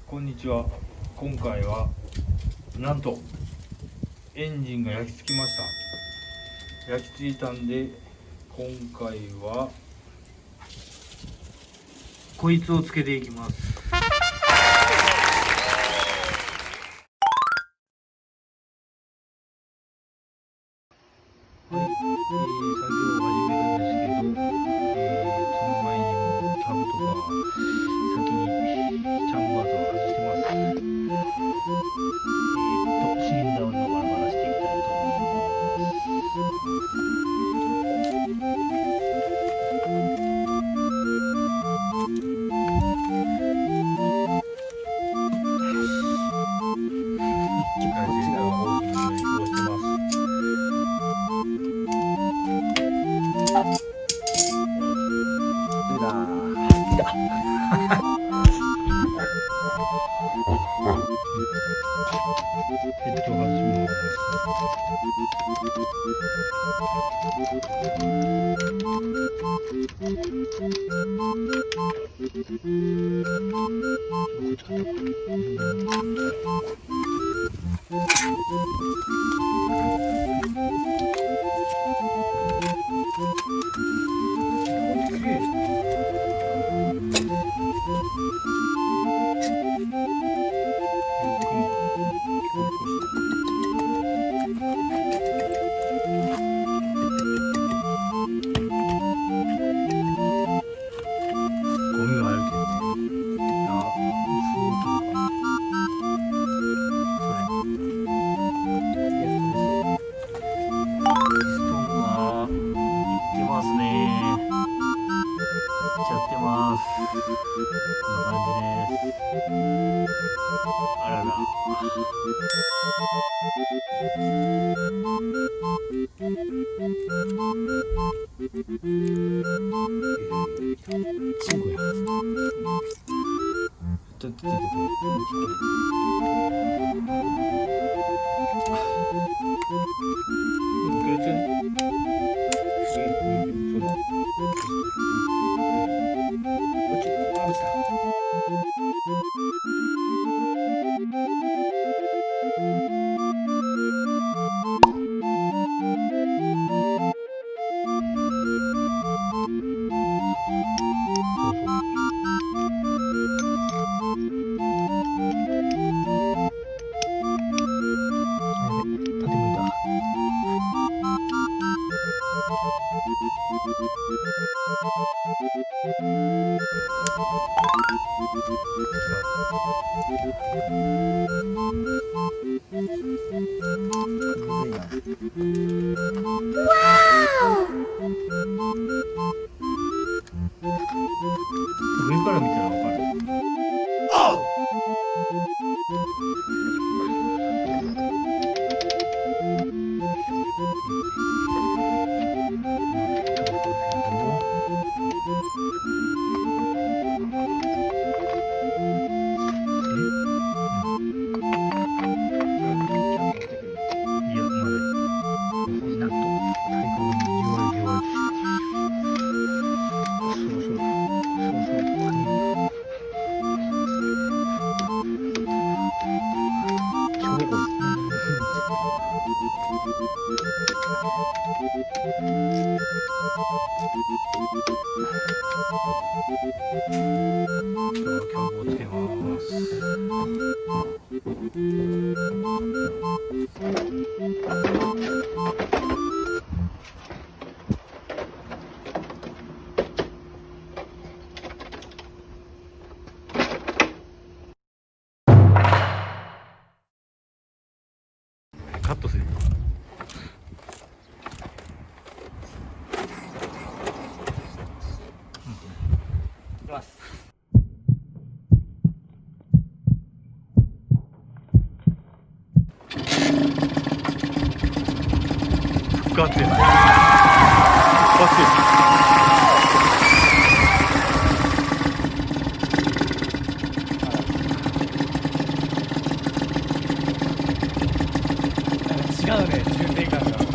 こんにちは。今回はなんとエンジンが焼き付きました。焼き付いたんで、今回はこいつをつけていきます。はい、作業を始めるんですけど、その前にもキャブとか先にチャンバーと外してます。シリンダーを今から回していきたいと思いヘッドを外します。こんな感じです。あらら。チンコや。ちょっと上から見たら分かる。カットする。いきます。ガッツや。ガッツや。違うね、重低感が。